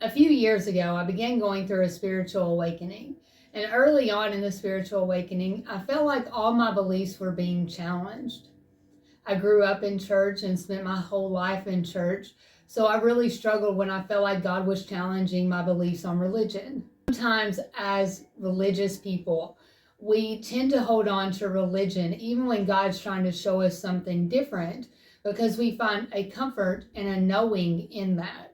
A few years ago, I began going through a spiritual awakening. And early on in the spiritual awakening, I felt like all my beliefs were being challenged. I grew up in church and spent my whole life in church, so I really struggled when I felt like God was challenging my beliefs on religion. Sometimes, as religious people, we tend to hold on to religion even when God's trying to show us something different because we find a comfort and a knowing in that.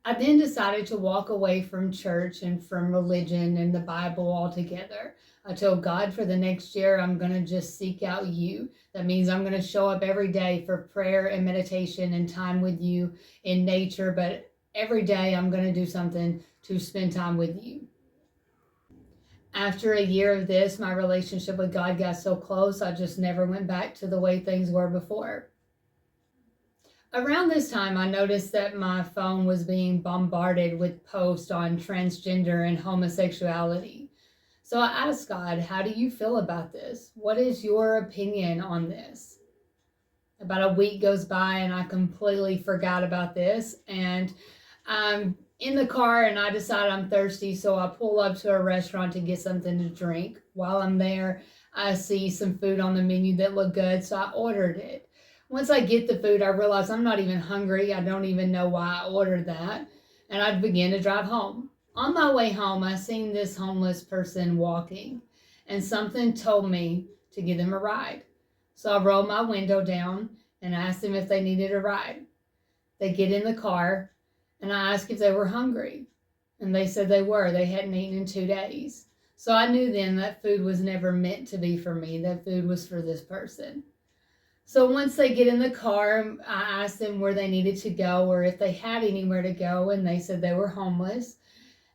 I then decided to walk away from church and from religion and the Bible altogether. I told God for the next year, I'm going to just seek out you. That means I'm going to show up every day for prayer and meditation and time with you in nature. But every day I'm going to do something to spend time with you. After a year of this, my relationship with God got so close, I just never went back to the way things were before. Around this time, I noticed that my phone was being bombarded with posts on transgender and homosexuality. So I asked God, how do you feel about this? What is your opinion on this? About a week goes by and I completely forgot about this. And I'm in the car and I decide I'm thirsty. So I pull up to a restaurant to get something to drink. While I'm there, I see some food on the menu that looked good. So I ordered it. Once I get the food, I realize I'm not even hungry. I don't even know why I ordered that. And I begin to drive home. On my way home, I seen this homeless person walking, and something told me to give them a ride. So I rolled my window down and asked them if they needed a ride. They get in the car, and I asked if they were hungry. And they said they were. They hadn't eaten in 2 days. So I knew then that food was never meant to be for me. That food was for this person. So once they get in the car, I asked them where they needed to go or if they had anywhere to go, and they said they were homeless.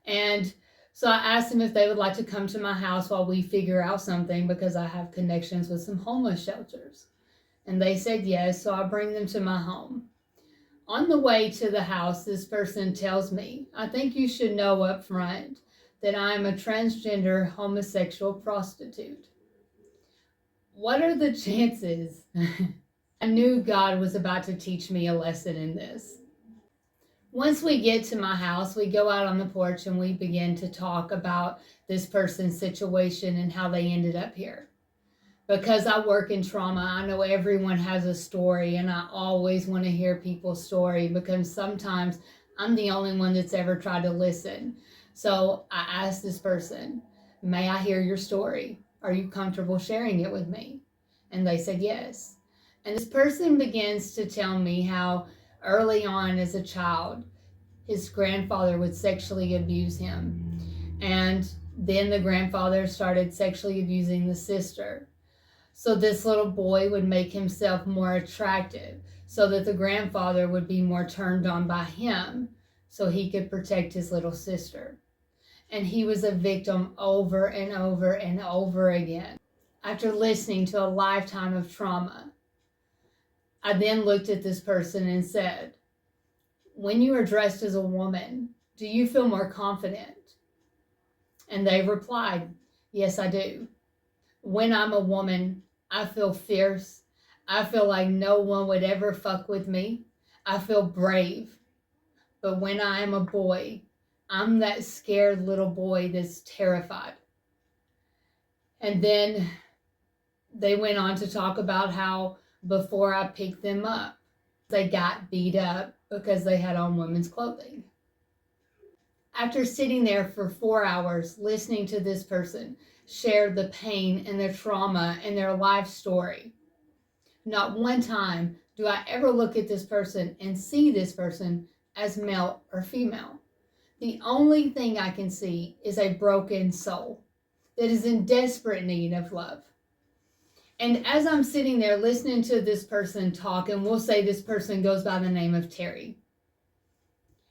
And so I asked them if they would like to come to my house while we figure out something because I have connections with some homeless shelters. And they said yes, so I bring them to my home. On the way to the house, this person tells me, I think you should know up front that I am a transgender homosexual prostitute. What are the chances? I knew God was about to teach me a lesson in this. Once we get to my house, we go out on the porch and we begin to talk about this person's situation and how they ended up here. Because I work in trauma, I know everyone has a story, and I always want to hear people's story because sometimes I'm the only one that's ever tried to listen. So I asked this person, may I hear your story? Are you comfortable sharing it with me? And they said yes. And this person begins to tell me how early on as a child, his grandfather would sexually abuse him. And then the grandfather started sexually abusing the sister. So this little boy would make himself more attractive so that the grandfather would be more turned on by him so he could protect his little sister. And he was a victim over and over and over again. After listening to a lifetime of trauma, I then looked at this person and said, when you are dressed as a woman, do you feel more confident? And they replied, yes, I do. When I'm a woman, I feel fierce. I feel like no one would ever fuck with me. I feel brave. But when I am a boy, I'm that scared little boy that's terrified. And then they went on to talk about how before I picked them up, they got beat up because they had on women's clothing. After sitting there for 4 hours listening to this person share the pain and their trauma and their life story, not one time do I ever look at this person and see this person as male or female. The only thing I can see is a broken soul that is in desperate need of love. And as I'm sitting there listening to this person talk, and we'll say this person goes by the name of Terry.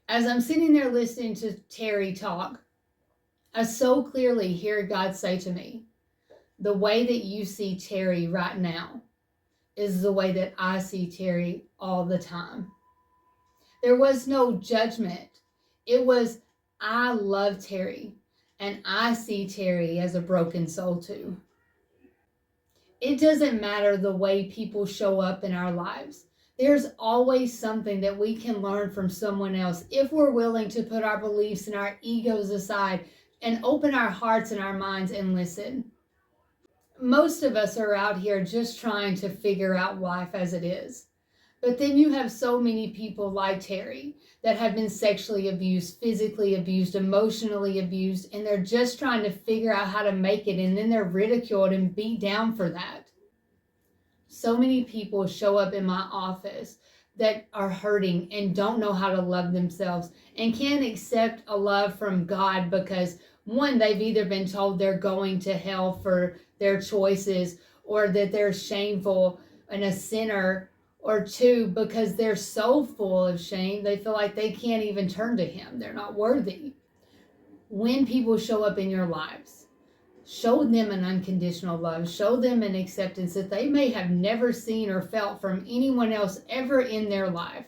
As I'm sitting there listening to Terry talk, I so clearly hear God say to me, the way that you see Terry right now is the way that I see Terry all the time. There was no judgment. It was, I love Terry, and I see Terry as a broken soul too. It doesn't matter the way people show up in our lives. There's always something that we can learn from someone else if we're willing to put our beliefs and our egos aside and open our hearts and our minds and listen. Most of us are out here just trying to figure out life as it is. But then you have so many people like Terry that have been sexually abused, physically abused, emotionally abused, and they're just trying to figure out how to make it, and then they're ridiculed and beat down for that. So many people show up in my office that are hurting and don't know how to love themselves and can't accept a love from God because, one, they've either been told they're going to hell for their choices, or that they're shameful and a sinner, or two, because they're so full of shame they feel like they can't even turn to Him. They're not worthy. When people show up in your lives, show them an unconditional love. Show them an acceptance that they may have never seen or felt from anyone else ever in their life.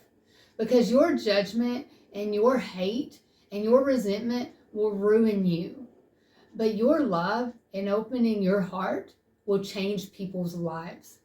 Because your judgment and your hate and your resentment will ruin you. But your love and opening your heart will change people's lives.